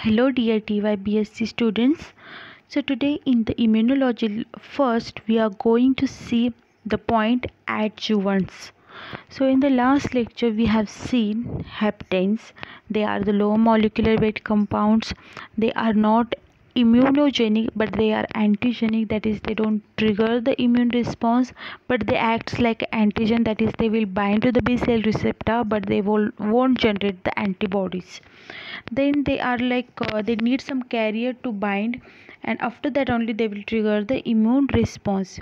Hello dear TYBSc students. So today in the immunology first we are going to see the point adjuvants. So in the last lecture we have seen heptanes. They are the low molecular weight compounds. They are not immunogenic but they are antigenic, that is they don't trigger the immune response but they act like antigen, that is they will bind to the B cell receptor but they won't generate the antibodies. Then they are like they need some carrier to bind, and after that only they will trigger the immune response.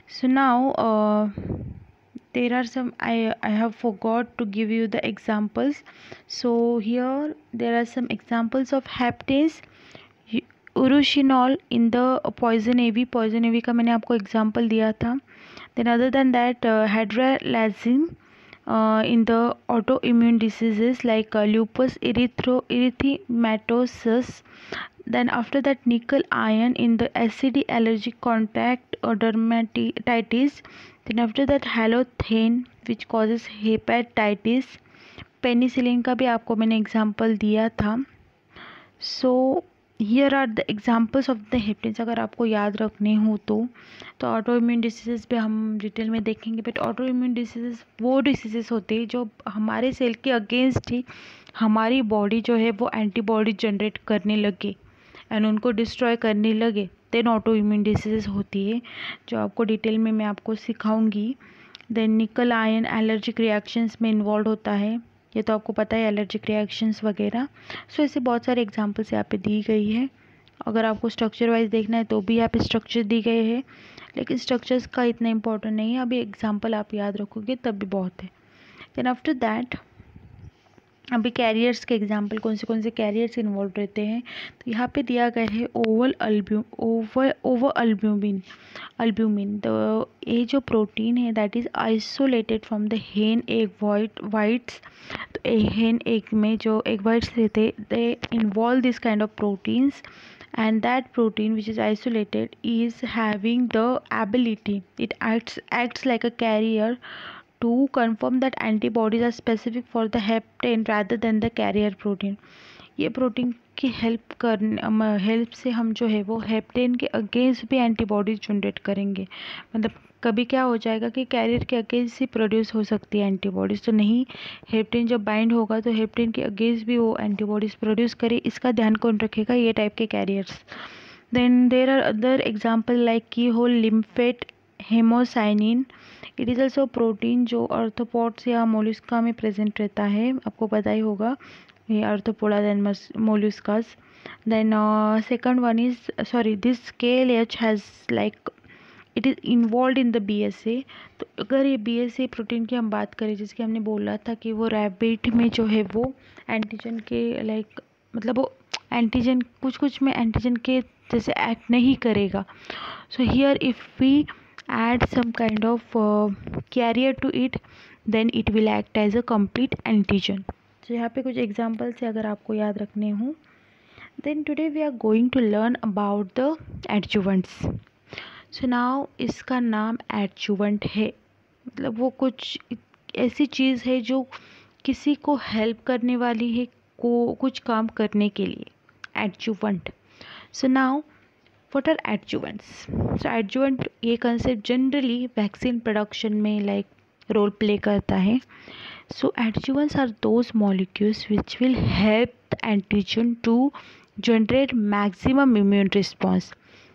So now there are some I have forgot to give you the examples. So here there are some examples of heptanes. Urushiol in the poison ivy का मैंने आपको example दिया था. Then other than that hydralazine in the autoimmune diseases like lupus erythematosus. Then after that nickel iron in the acid allergic contact or dermatitis. Then after that halothane which causes hepatitis. Penicillin का भी आपको मैंने example दिया था. So here are the examples of the hepatitis. अगर आपको याद रखने हो तो ऑटो इम्यून डिसीजेस पे हम डिटेल में देखेंगे. बट ऑटो इम्यून डिसीजेस वो डिसीजेस होते हैं जो हमारे सेल के अगेंस्ट ही हमारी बॉडी जो है वो एंटीबॉडी जनरेट करने लगे एंड उनको डिस्ट्रॉय करने लगे. देन ऑटो इम्यून डिसीजेस होती है जो आपको डिटेल में मैं आपको सिखाऊंगी. देन निकल आयन एलर्जिक रिएक्शंस में इन्वॉल्व होता है, ये तो आपको पता है, एलर्जिक रिएक्शंस वगैरह. सो ऐसे बहुत सारे एग्जांपल्स यहाँ पे दी गई है. अगर आपको स्ट्रक्चर वाइज देखना है तो भी यहाँ पे स्ट्रक्चर दी गए हैं, लेकिन स्ट्रक्चर्स का इतना इंपॉर्टेंट नहीं है. अभी एग्जांपल आप याद रखोगे तब भी बहुत है. देन आफ्टर दैट अभी कैरियर्स के एग्जांपल कौन से कैरियर्स इन्वॉल्व रहते हैं. तो यहाँ पे दिया गया है ओवल अल्ब्यूमिन. तो ये जो प्रोटीन है that is isolated from the हेन एग वाइट्स. तो हेन एग में जो एग वाइट्स रहते they involve this kind of proteins, and that protein which is isolated is having the ability, it acts like a carrier to confirm that antibodies are specific for the heptane rather than the carrier protein. ये protein की help से हम जो है वो heptane के against भी antibodies generate करेंगे. मतलब कभी क्या हो जाएगा कि कैरियर के अगेंस्ट ही प्रोड्यूस हो सकती है एंटीबॉडीज़, तो नहीं, हेप्टेन जब बाइंड होगा तो हेप्टेन के अगेंस्ट भी वो एंटीबॉडीज़ प्रोड्यूस करे. इसका ध्यान कौन रखेगा? ये टाइप के carriers. Then there are other example like keyhole limpet hemocyanin. It is also protein जो आर्थ्रोपोड्स या मोलस्का में प्रेजेंट रहता है, आपको पता ही होगा, ये arthropoda then molluscas. Then second one is this KLH has like it is involve in the BSA. तो अगर ये BSA प्रोटीन की हम बात करें, जिसके हमने बोला था कि वो रैबिट में जो है वो एंटीजन के लाइक मतलब वो एंटीजन कुछ में एंटीजन के जैसे एक्ट नहीं करेगा. So here if we add some kind of carrier to it, then it will act as a complete antigen. तो यहाँ पे कुछ एग्जाम्पल्स है अगर आपको याद रखने हो. then today we are going to learn about the adjuvants. so now इसका नाम adjuvant है, मतलब वो कुछ ऐसी चीज़ है जो किसी को हेल्प करने वाली है को कुछ काम करने के लिए. adjuvant. so now what are adjuvants? so adjuvant ये कंसेप्ट जनरली वैक्सीन प्रोडक्शन में लाइक रोल प्ले करता है. so adjuvants are those molecules which will help the antigen to generate maximum immune response.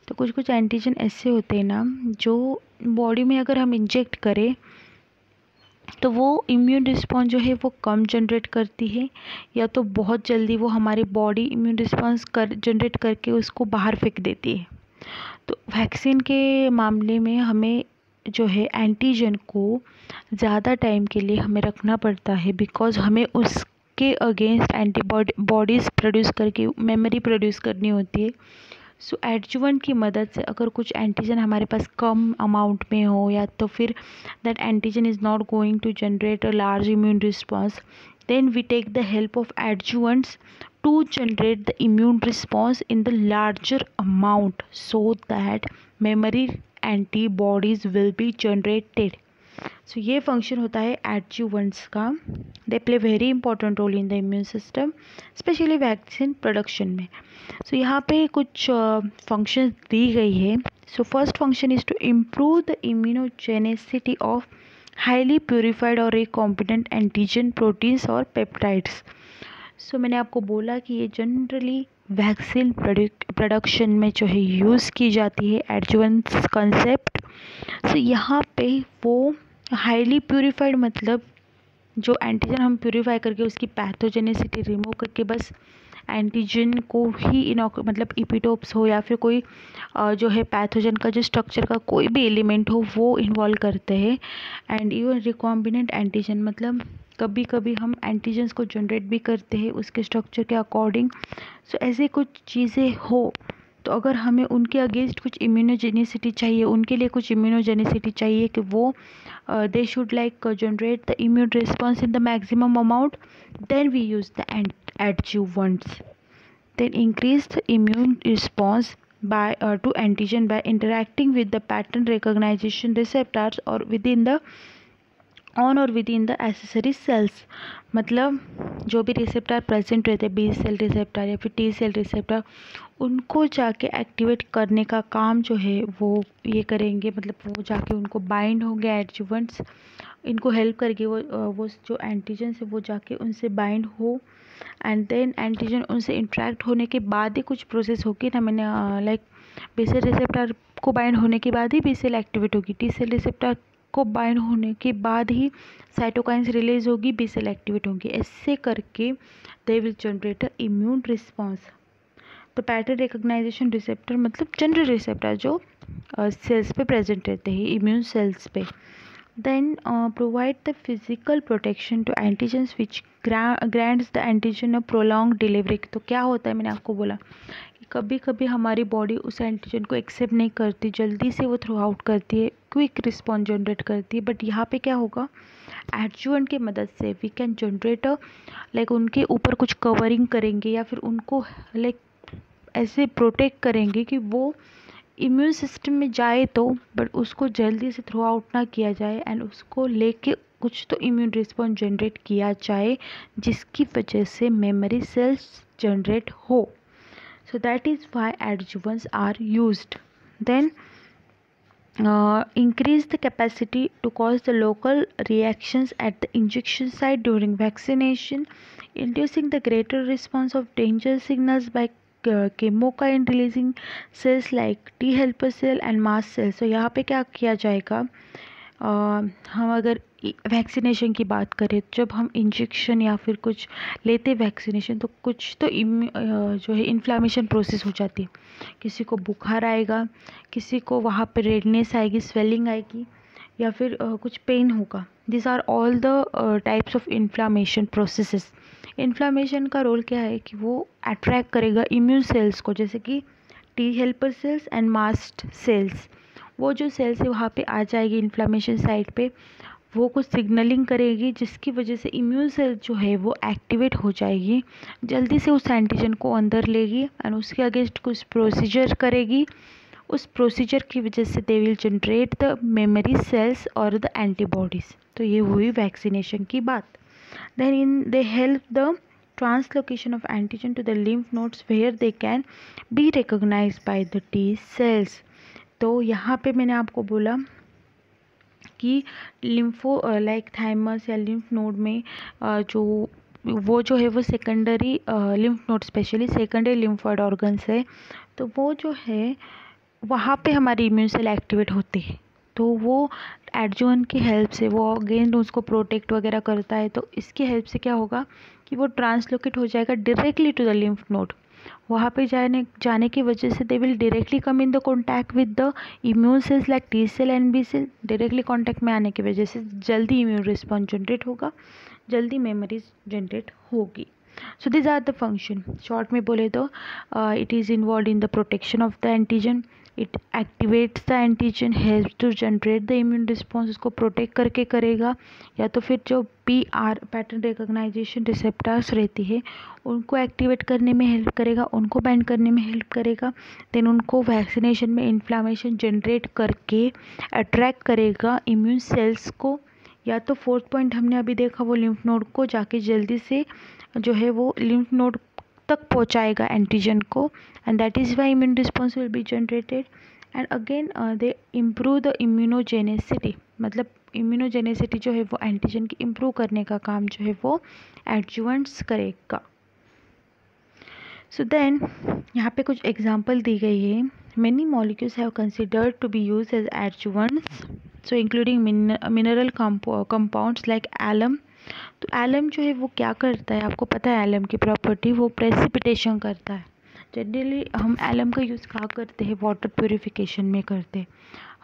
तो कुछ एंटीजन ऐसे होते हैं ना जो बॉडी में अगर हम इंजेक्ट करें तो वो इम्यून रिस्पॉन्स जो है वो कम जनरेट करती है, या तो बहुत जल्दी वो हमारी बॉडी इम्यून रिस्पॉन्स जनरेट करके उसको बाहर फेंक देती है. तो वैक्सीन के मामले में हमें जो है एंटीजन को ज़्यादा टाइम के लिए हमें रखना पड़ता है, बिकॉज हमें उसके अगेंस्ट एंटीबॉडीज़ प्रोड्यूस करके मेमोरी प्रोड्यूस करनी होती है. सो एडजुवेंट की मदद से अगर कुछ एंटीजन हमारे पास कम अमाउंट में हो, या तो फिर that antigen is not going to generate a large immune response, then we take the help of adjuvants to generate the immune response in the larger amount so that memory antibodies will be generated. So ये function होता है adjuvants का. They play very important role in the immune system, specially vaccine production में. So यहाँ पे कुछ functions दी गई है. So first function is to improve the immunogenicity of highly purified और रिकॉम्बिनेंट एंटीजन प्रोटीन्स और पेप्टाइड्स. सो मैंने आपको बोला कि ये जनरली वैक्सीन प्रोडक्शन में जो है यूज़ की जाती है एडजुवेंट्स कंसेप्ट. सो यहाँ पे वो हाईली प्योरीफाइड मतलब जो एंटीजन हम प्योरीफाई करके उसकी पैथोजेनिसिटी रिमूव करके बस एंटीजन को ही मतलब इपिटोप्स हो या फिर कोई जो है पैथोजन का जो स्ट्रक्चर का कोई भी एलिमेंट हो वो इन्वॉल्व करते हैं. एंड इवन रिकॉम्बिनेंट एंटीजन मतलब कभी कभी हम एंटीजन्स को जनरेट भी करते हैं उसके स्ट्रक्चर के अकॉर्डिंग. सो ऐसे कुछ चीज़ें हो तो अगर हमें उनके अगेंस्ट कुछ इम्यूनोजेनिसिटी चाहिए, उनके लिए कुछ इम्यूनोजेनिसिटी चाहिए कि वो they should like generate the immune response in the maximum amount, then we use the adjuvants. Then increase the immune response by to antigen by interacting with the pattern recognition receptors or within the on or within the accessory cells. मतलब जो भी receptor present रहते हैं, B cell receptor या फिर T cell receptor, उनको जाके activate करने का काम जो है वो ये करेंगे. मतलब वो जाके उनको बाइंड होंगे एडजुवेंट्स, इनको हेल्प करके वो जो एंटीजन है वो जाके उनसे बाइंड हो. एंड देन एंटीजन उनसे इंटरेक्ट होने के बाद ही कुछ प्रोसेस होगी ना. मैंने लाइक बी सेल रिसेप्टर को बाइंड होने के बाद ही बी सेल एक्टिवेट होगी, टी सेल रिसेप्टर को बाइंड होने के बाद ही साइटोकाइंस रिलीज होगी, बी सेल एक्टिवेट होंगी. ऐसे करके दे will generate a immune response. तो पैटर्न रिकॉग्नाइजेशन रिसेप्टर मतलब जनरल रिसेप्टर जो सेल्स पे प्रेजेंट रहते हैं, इम्यून सेल्स पे. Then provide the physical protection to antigens which grants the antigen a prolong delivery. तो क्या होता है, मैंने आपको बोला कि कभी कभी हमारी बॉडी उस एंटीजन को एक्सेप्ट नहीं करती, जल्दी से वो थ्रू आउट करती है, क्विक रिस्पॉन्स जनरेट करती है. बट यहाँ पे क्या होगा, एडजुवेंट की मदद से वी कैन जनरेट लाइक उनके ऊपर कुछ कवरिंग करेंगे या फिर उनको लाइक ऐसे प्रोटेक्ट करेंगे कि वो इम्यून सिस्टम में जाए तो बट उसको जल्दी से थ्रू आउट ना किया जाए एंड उसको लेके कुछ तो इम्यून रिस्पॉन्स जनरेट किया जाए जिसकी वजह से मेमोरी सेल्स जनरेट हो. So that is why adjuvants are used. Then increase the capacity to cause the local reactions at the injection site during vaccination, inducing the greater response of danger signals by chemokine releasing cells like T helper cell and mast cells. So यहाँ पे क्या किया जाएगा, हम अगर vaccination की बात करें, जब हम इंजेक्शन या फिर कुछ लेते वैक्सीनेशन तो कुछ तो जो है इन्फ्लामेशन प्रोसेस हो जाती है. किसी को बुखार आएगा, किसी को वहाँ पे रेडनेस आएगी, स्वेलिंग आएगी या फिर कुछ पेन होगा. This are all the types of inflammation processes. Inflammation का रोल क्या है कि वो अट्रैक्ट करेगा इम्यून सेल्स को, जैसे कि T helper cells and mast cells. वो जो सेल्स है वहाँ पे आ जाएगी इन्फ्लामेशन साइट पे, वो कुछ सिग्नलिंग करेगी जिसकी वजह से इम्यून सेल जो है वो एक्टिवेट हो जाएगी, जल्दी से उस एंटीजन को अंदर लेगी एंड उसके अगेंस्ट कुछ प्रोसीजर करेगी. उस प्रोसीजर की वजह से they will generate the memory cells और द एंटीबॉडीज़. तो ये हुई वैक्सीनेशन की बात. Then they help the translocation of antigen to the lymph nodes where they can be recognized by the T cells. तो यहाँ पे मैंने आपको बोला कि लिम्फो लाइक थाइमस या लिम्फ नोड में जो है वो secondary lymph node specially secondary lymphoid organs है. तो वो जो है वहाँ पे हमारी इम्यून सेल एक्टिवेट होती है. तो वो एडजुवेंट की हेल्प से वो अगेन उसको प्रोटेक्ट वगैरह करता है. तो इसकी हेल्प से क्या होगा कि वो ट्रांसलोकेट हो जाएगा directly to the lymph node. वहाँ पे जाने की वजह से they will directly come in the contact with the immune cells like T cell and B cell. Directly contact में आने की वजह से जल्दी इम्यून रिस्पॉन्स जनरेट होगा, जल्दी मेमोरीज जनरेट होगी. So this are the function. Short में बोले तो it is involve in the protection of the antigen, it activates the antigen, helps to generate the immune response, उसको प्रोटेक्ट करके करेगा, या तो फिर जो PR पैटर्न रिकॉग्नाइजेशन रिसेप्टर्स रहती है उनको एक्टिवेट करने में हेल्प करेगा, उनको बाइंड करने में हेल्प करेगा। देन उनको वैक्सीनेशन में इन्फ्लामेशन जनरेट करके अट्रैक्ट करेगा इम्यून सेल्स को, या तो फोर्थ पॉइंट हमने अभी देखा वो लिम्फ नोड को जाके जल्दी से जो है वो लिम्फ नोड तक पहुंचाएगा एंटीजन को, and that is why immune response will be generated. And again they improve the immunogenicity, मतलब इम्यूनोजेनेसिटी जो है वो एंटीजन की इम्प्रूव करने का काम जो है वो एडजुवेंट्स करेगा। सो देन यहाँ पे कुछ एग्जांपल दी गई है। Many molecules have considered to be use as adjuvants, so including mineral compounds like alum. तो एलम जो है वो क्या करता है, आपको पता है एलम की प्रॉपर्टी, वो प्रेसिपिटेशन करता है। जनरली हम एलम का यूज़ कहाँ करते हैं, वाटर प्योरिफिकेशन में करते हैं।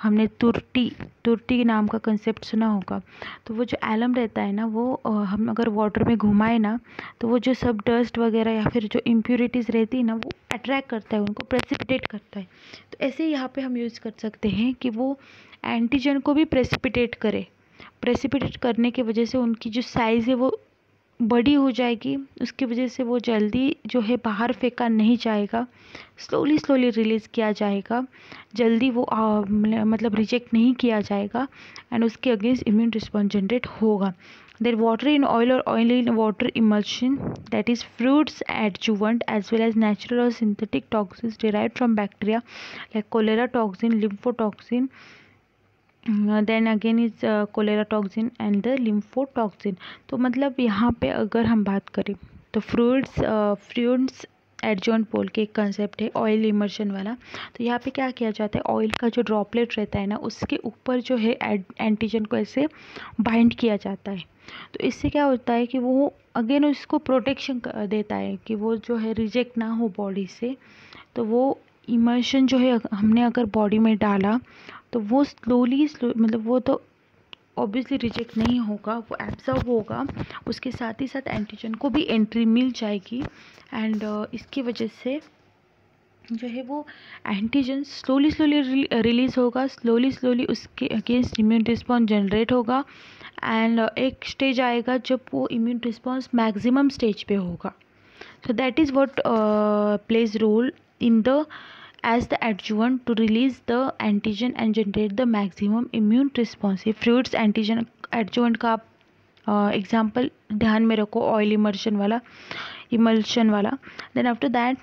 हमने तुरटी नाम का कंसेप्ट सुना होगा। तो वो जो एलम रहता है ना, वो हम अगर वाटर में घुमाए ना, तो वो जो सब डस्ट वगैरह या फिर जो इम्प्योरिटीज़ रहती है ना, वो अट्रैक्ट करता है, उनको प्रेसिपिटेट करता है। तो ऐसे ही यहाँ पे हम यूज़ कर सकते हैं कि वो एंटीजन को भी प्रेसिपिटेट करे। प्रेसिपिटेट करने की वजह से उनकी जो साइज़ है वो बड़ी हो जाएगी, उसकी वजह से वो जल्दी जो है बाहर फेंका नहीं जाएगा, स्लोली रिलीज़ किया जाएगा, जल्दी वो मतलब रिजेक्ट नहीं किया जाएगा, एंड उसके अगेंस्ट इम्यून रिस्पॉन्स जनरेट होगा। देन वाटर इन ऑयल और oil in water emulsion, that is Freund's adjuvant as well as natural और synthetic toxins derived from bacteria like cholera toxin, lymphotoxin, then again is cholera toxin and the lymphotoxin. तो मतलब यहाँ पे अगर हम बात करें तो फ्रूट्स एडजुवेंट बोल के एक कंसेप्ट है ऑयल इमर्शन वाला। तो यहाँ पे क्या किया जाता है, ऑयल का जो ड्रॉपलेट रहता है ना, उसके ऊपर जो है एंटीजन को ऐसे बाइंड किया जाता है। तो इससे क्या होता है कि वो अगेन उसको प्रोटेक्शन देता है कि वो जो है रिजेक्ट ना हो बॉडी से। तो वो इमर्शन जो है हमने अगर बॉडी में डाला तो वो स्लोली मतलब वो तो ऑब्वियसली रिजेक्ट नहीं होगा, वो एब्जॉर्ब होगा, उसके साथ ही साथ एंटीजन को भी एंट्री मिल जाएगी, एंड इसकी वजह से जो है वो एंटीजन स्लोली रिलीज़ होगा, स्लोली उसके अगेंस्ट इम्यून रिस्पॉन्स जनरेट होगा, एंड एक स्टेज आएगा जब वो इम्यून रिस्पॉन्स मैक्सिमम स्टेज पे होगा। So that is what plays role in the as the adjuvant to release the antigen and generate the maximum immune response. ये fruits antigen adjuvant का example ध्यान में रखो, ऑयल इमल्शन वाला। Then after that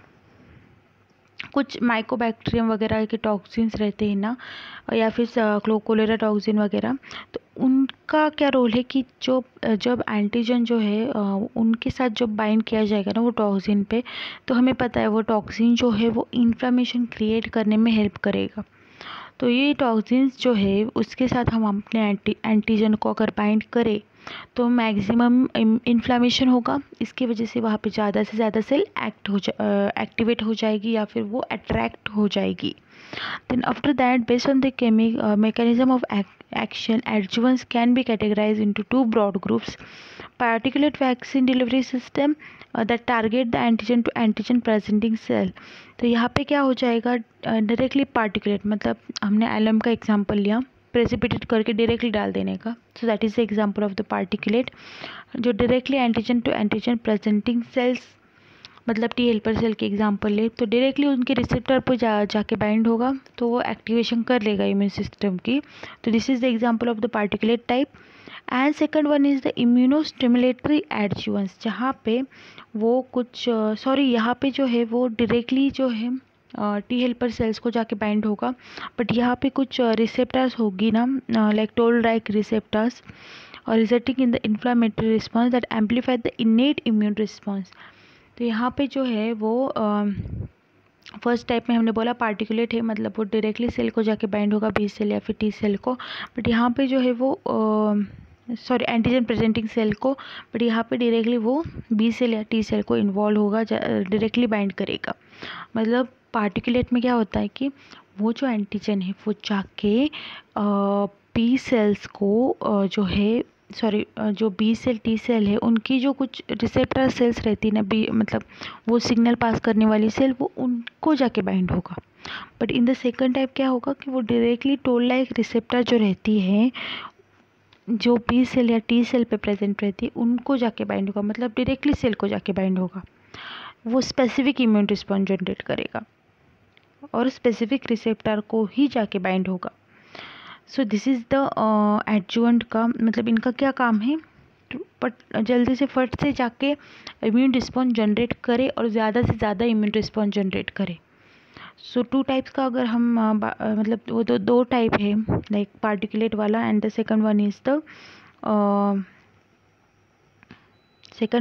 कुछ Mycobacterium वगैरह के toxins रहते हैं ना, या फिर कोलेरा टॉक्सिन वगैरह, तो उनका क्या रोल है कि जब एंटीजन जो है उनके साथ जब बाइंड किया जाएगा ना वो टॉक्सिन पे, तो हमें पता है वो टॉक्सिन जो है वो इन्फ्लामेशन क्रिएट करने में हेल्प करेगा। तो ये टॉक्सिन्स जो है उसके साथ हम अपने एंटीजन को अगर बाइंड करें तो मैक्सिमम इन्फ्लामेशन होगा, इसकी वजह से वहाँ पे ज़्यादा से ज़्यादा सेल एक्टिवेट हो जाएगी या फिर वो अट्रैक्ट हो जाएगी। Then after that, based on the mechanism of action, adjuvants can be categorized into two broad groups: particulate vaccine delivery system that target the antigen to antigen presenting cell। तो यहाँ पे क्या हो जाएगा, डायरेक्टली पार्टिकुलेट, मतलब हमने alum का example लिया, प्रेसिपिटेट करके डायरेक्टली डाल देने का, so that is the example of the particulate, जो directly antigen to antigen presenting cells, मतलब टी हेल्पर सेल के एग्जांपल ले, तो डायरेक्टली उनके रिसेप्टर पर जाके बाइंड होगा, तो वो एक्टिवेशन कर लेगा इम्यून सिस्टम की। तो this is the example of the particulate type. And second one is the immunostimulatory adjuvants, जहाँ पे वो कुछ यहाँ पे जो है वो डायरेक्टली जो है टी हेल्पर सेल्स को जाके बाइंड होगा, बट यहाँ पे कुछ रिसेप्टर्स होगी ना, लाइक टोल लाइक रिसेप्टर्स, और resulting in the inflammatory response that amplify the इनेट immune response. तो यहाँ पे जो है वो फर्स्ट टाइप में हमने बोला पार्टिकुलेट है, मतलब वो डायरेक्टली सेल को जाके बाइंड होगा, बी सेल या फिर टी सेल को, बट यहाँ पे जो है वो एंटीजन प्रेजेंटिंग सेल को, बट यहाँ पे डायरेक्टली वो बी सेल या टी सेल को इन्वॉल्व होगा, डायरेक्टली बाइंड करेगा। मतलब पार्टिकुलेट में क्या होता है कि वो जो एंटीजन है वो जाके बी सेल्स को जो बी सेल टी सेल है उनकी जो कुछ रिसेप्टर सेल्स रहती है ना, बी मतलब वो सिग्नल पास करने वाली सेल, वो उनको जाके बाइंड होगा। But in the second type क्या होगा कि वो डायरेक्टली टोल लाइक रिसेप्टर जो रहती है, जो बी सेल या टी सेल पे प्रेजेंट रहती है, उनको जाके बाइंड होगा, मतलब डायरेक्टली सेल को जाके बाइंड होगा। वो स्पेसिफिक इम्यून रिस्पॉन्स जनरेट करेगा और स्पेसिफिक रिसेप्टर को ही जाके बाइंड होगा। So this is the adjuvant का मतलब इनका क्या काम है, बट जल्दी से फट से जाके इम्यून रिस्पॉन्स जनरेट करे और ज़्यादा से ज़्यादा इम्यून रिस्पॉन्स जनरेट करे। सो टू टाइप्स का अगर हम मतलब वो दो टाइप है, लाइक पार्टिकुलेट वाला and the second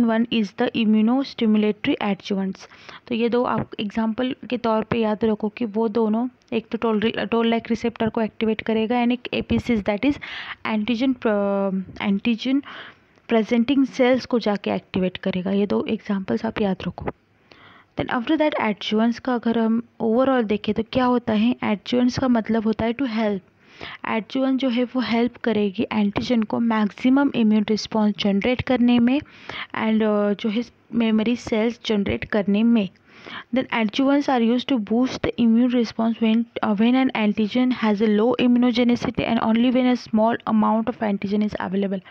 one is the immuno stimulatory adjuvants. तो ये दो आप एग्जांपल के तौर पे याद रखो कि वो दोनों, एक तो टोल लाइक रिसेप्टर को एक्टिवेट करेगा एंड एक APCs that is antigen presenting cells को जाके एक्टिवेट करेगा। ये दो एग्जांपल्स आप याद रखो। देन आफ्टर दैट एडजुवेंट्स का अगर हम ओवरऑल देखें तो क्या होता है, एडजुवेंट्स का मतलब होता है टू हेल्प। एडजुवेंट जो है वो हेल्प करेगी एंटीजन को मैक्सिमम इम्यून रिस्पॉन्स जनरेट करने में एंड जो है मेमोरी सेल्स जनरेट करने में। Then adjuvants are used to boost the immune response when an antigen has a low immunogenicity and only when a small amount of antigen is available।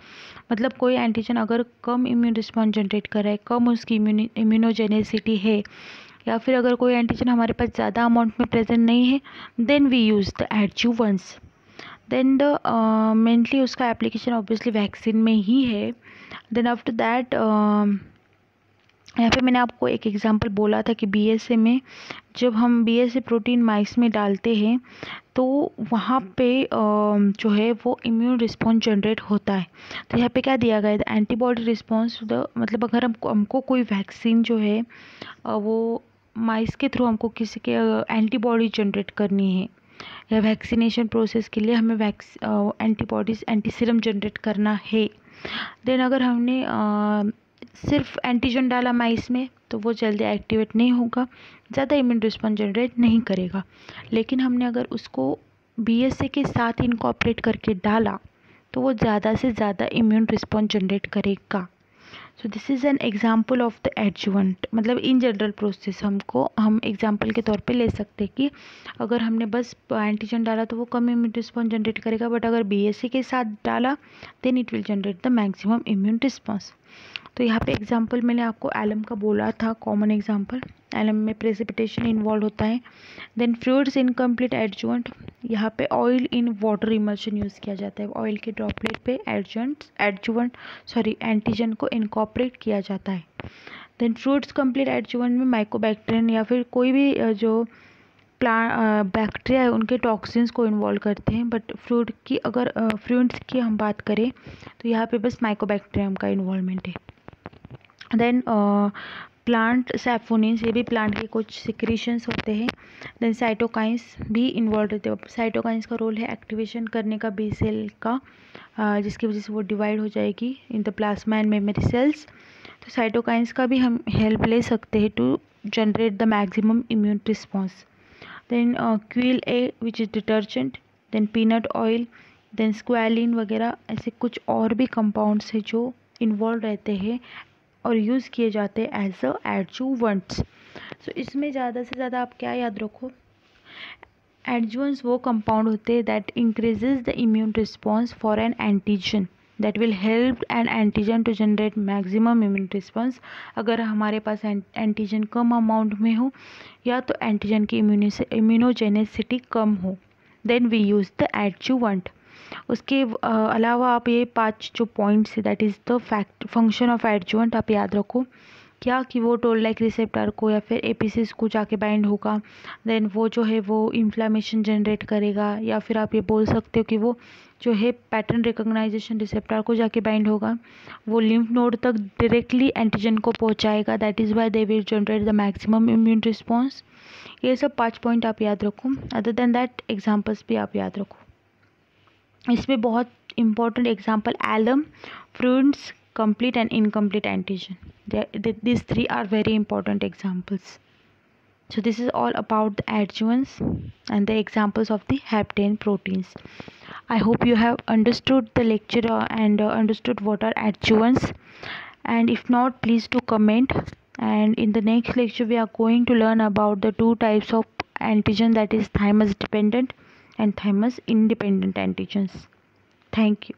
मतलब कोई antigen अगर कम immune response generate कर रहा है, कम उसकी immunogenicity है, या फिर अगर कोई एंटीजन हमारे पास ज़्यादा अमाउंट में प्रेजेंट नहीं है, then we use the adjuvants. Then the mainly उसका एप्लीकेशन ऑब्वियसली वैक्सीन में ही है। देन आफ्टर दैट यहाँ पे मैंने आपको एक एग्जांपल बोला था कि बीएसए में जब हम बीएसए प्रोटीन माइस में डालते हैं तो वहाँ पे जो है वो इम्यून रिस्पॉन्स जनरेट होता है। तो यहाँ पे क्या दिया गया है, एंटीबॉडी रिस्पॉन्स टू द, मतलब अगर हमको कोई वैक्सीन जो है वो माइस के थ्रू हमको किसी के एंटीबॉडी जनरेट करनी है, या वैक्सीनेशन प्रोसेस के लिए हमें एंटीबॉडीज एंटीसीरम जनरेट करना है, देन अगर हमने सिर्फ एंटीजन डाला माइस में तो वो जल्दी एक्टिवेट नहीं होगा, ज़्यादा इम्यून रिस्पॉन्स जनरेट नहीं करेगा। लेकिन हमने अगर उसको बीएसए के साथ इनकॉर्पोरेट करके डाला तो वो ज़्यादा से ज़्यादा इम्यून रिस्पॉन्स जनरेट करेगा। So this is an example of the adjuvant. मतलब इन जनरल प्रोसेस हम एग्जाम्पल के तौर पे ले सकते हैं कि अगर हमने बस एंटीजन डाला तो वो कम इम्यून रिस्पॉन्स जनरेट करेगा, बट अगर बीएसए के साथ डाला then it will generate the maximum immune response. तो यहाँ पे एग्जाम्पल मैंने आपको एलम का बोला था, कॉमन एग्जाम्पल। एलम में प्रेसिपिटेशन इन्वॉल्व होता है। देन फ्लूइड्स इनकम्प्लीट एडजुवेंट, यहाँ पे oil in water emulsion use किया जाता है। ऑयल के ड्रॉपलेट पे एंटीजन को इनकॉर्पोरेट किया जाता है। देन फ्रूट्स कंप्लीट एडजुवेंट में माइकोबैक्टीरियन या फिर कोई भी जो बैक्टीरिया है उनके टॉक्सिन्स को इन्वॉल्व करते हैं। बट फ्रूट्स की हम बात करें तो यहाँ पे बस माइकोबैक्टीरियम का इन्वॉल्वमेंट है। देन प्लांट सैफोनिन्स, ये भी प्लांट के कुछ सिक्रीशंस होते हैं। देन साइटोकाइंस भी इन्वॉल्व रहते हैं। साइटोकाइंस का रोल है एक्टिवेशन करने का बी सेल का, जिसकी वजह से वो डिवाइड हो जाएगी in the plasma and memory cells. तो साइटोकाइंस का भी हम हेल्प ले सकते हैं to generate the maximum immune response. Then quil A which is detergent, then peanut oil, then squalene वगैरह, ऐसे कुछ और भी कंपाउंड्स हैं जो इन्वॉल्व रहते हैं और यूज़ किए जाते हैं एज अ एडजुवेंट्स। सो इसमें ज़्यादा से ज़्यादा आप क्या याद रखो, एडजुवेंट्स वो कंपाउंड होते हैं that increases the immune response for an antigen that will help an antigen to generate maximum immune response. अगर हमारे पास एंटीजन कम अमाउंट में हो या तो एंटीजन की इम्यूनोजेनेसिटी कम हो, then we use the adjuvant. उसके अलावा आप ये 5 जो पॉइंट्स है that is the function of adjuvant आप याद रखो। क्या कि वो टोल लाइक रिसेप्टर को या फिर एपीसीज को जाके बाइंड होगा, देन वो जो है वो इन्फ्लामेशन जनरेट करेगा, या फिर आप ये बोल सकते हो कि वो जो है पैटर्न रिकॉग्नाइजेशन रिसेप्टर को जाके बाइंड होगा, वो लिम्फ नोड तक डायरेक्टली एंटीजन को पहुंचाएगा, that is why they will generate the maximum immune response. ये सब 5 पॉइंट आप याद रखो। अदर देन दैट एग्जाम्पल्स भी आप याद रखो। इसमें बहुत important example alum, fruits, complete and incomplete antigen. These 3 are very important examples. So this is all about the adjuvants and the examples of the hapten proteins. I hope you have understood the lecture and understood what are adjuvants, and if not please do comment. And in the next lecture we are going to learn about the 2 types of antigen, that is thymus dependent and thymus independent antigens. Thank you.